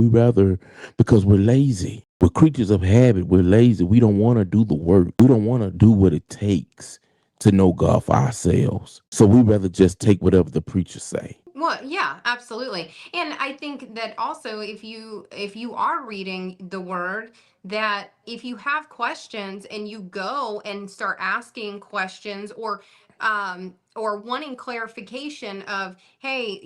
We rather, because we're lazy. We're creatures of habit. We're lazy. We don't want to do the work. We don't want to do what it takes to know God for ourselves. So we rather just take whatever the preacher say. Well, yeah, absolutely. And I think that also, if you are reading the word, that if you have questions and you go and start asking questions, or wanting clarification of, hey,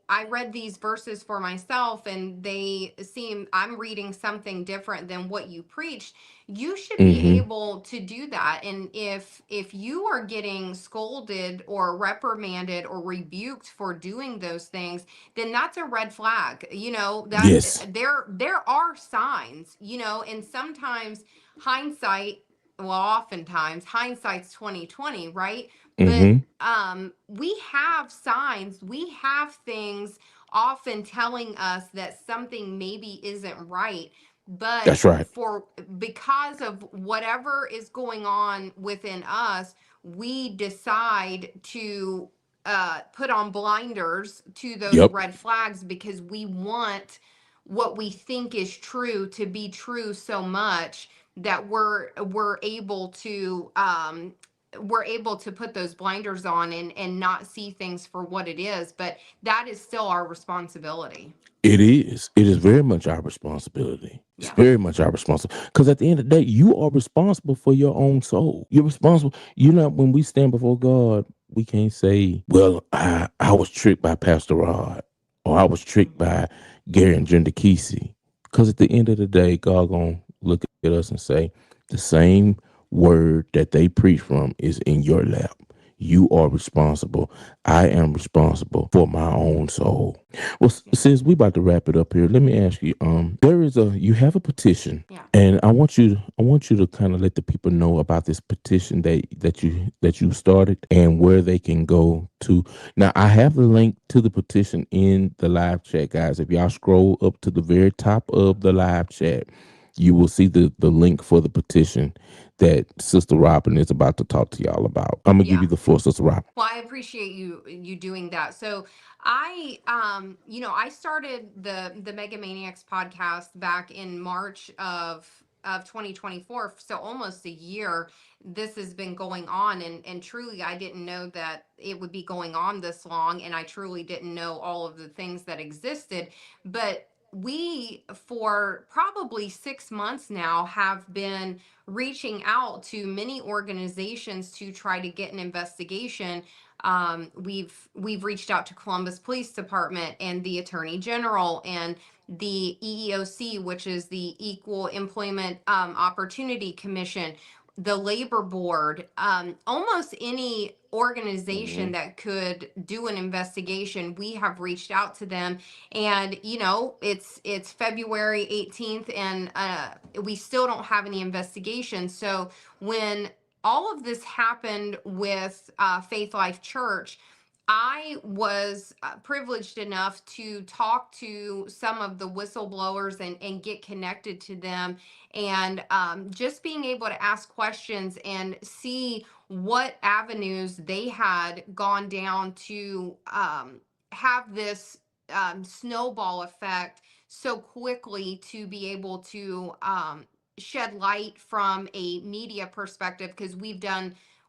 I read these verses for myself and they seem, I'm reading something different than what you preached, you should be Hmm. able to do that. And if you are getting scolded or reprimanded or rebuked for doing those things, then that's a red flag. That Yes. there are signs, and sometimes hindsight, well, oftentimes hindsight's 2020, right? But Hmm. we have signs, we have things often telling us that something maybe isn't right, but That's right. for because of whatever is going on within us, we decide to put on blinders to those Yep. red flags because we want what we think is true to be true so much that we're able to put those blinders on and not see things for what it is. But that is still our responsibility. It is. It is very much our responsibility. It's Yeah. very much our responsibility. Because at the end of the day, you are responsible for your own soul. You're responsible. You know, when we stand before God, we can't say, well, I was tricked by Pastor Rod, or I was tricked by Gary and Jenda Kesey. Because at the end of the day, God gonna look at us and say, the same word that they preach from is in your lap. You are responsible. I am responsible for my own soul. Well, Yeah. since we about to wrap it up here, let me ask you. There is a you have a petition, Yeah. and I want you to kind of let the people know about this petition that you started and where they can go to. Now, I have the link to the petition in the live chat, guys. If y'all scroll up to the very top of the live chat, you will see the link for the petition that Sister Robin is about to talk to y'all about. I'm gonna give Yeah. you the floor, Sister Robin. Well, I appreciate you doing that. So I started the Mega Maniacs podcast back in March of 2024. So almost a year this has been going on, and truly I didn't know that it would be going on this long, and I truly didn't know all of the things that existed. But we, for probably 6 months now, have been reaching out to many organizations to try to get an investigation. We've reached out to Columbus Police Department and the Attorney General and the EEOC, which is the Equal Employment Opportunity Commission, the Labor Board, almost any organization Hmm. that could do an investigation. We have reached out to them, and it's February 18th, and we still don't have any investigation. So when all of this happened with Faith Life Church, I was privileged enough to talk to some of the whistleblowers and get connected to them. And just being able to ask questions and see what avenues they had gone down to have this snowball effect so quickly, to be able to shed light from a media perspective, because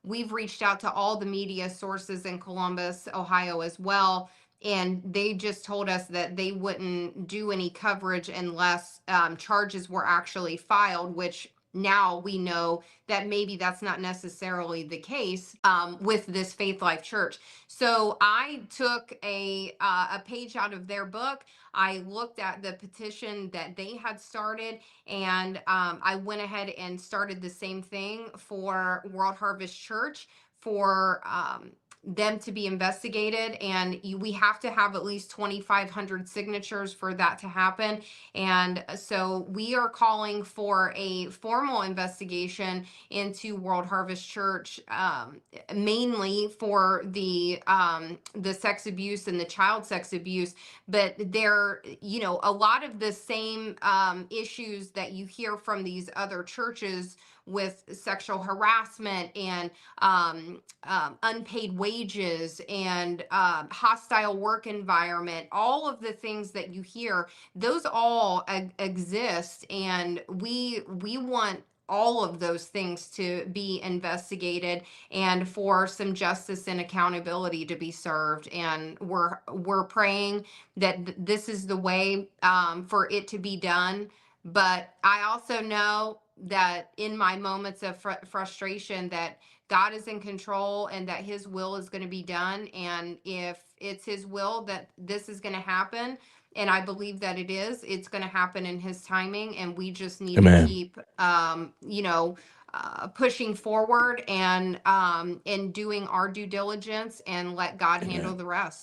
we've reached out to all the media sources in Columbus, Ohio as well, and they just told us that they wouldn't do any coverage unless charges were actually filed, which now we know that maybe that's not necessarily the case with this Faith Life Church. So I took a page out of their book. I looked at the petition that they had started, and I went ahead and started the same thing for World Harvest Church, for them to be investigated. And we have to have at least 2,500 signatures for that to happen. And so we are calling for a formal investigation into World Harvest Church, mainly for the sex abuse and the child sex abuse. But there, a lot of the same issues that you hear from these other churches with sexual harassment and unpaid wages and hostile work environment, all of the things that you hear, those all exist, and we want all of those things to be investigated and for some justice and accountability to be served. And we're praying that this is the way for it to be done. But I also know that in my moments of frustration, that God is in control and that his will is going to be done. And if it's his will that this is going to happen, and I believe that it is, it's going to happen in his timing. And we just need to Amen. keep, pushing forward and doing our due diligence and let God handle Amen. the rest.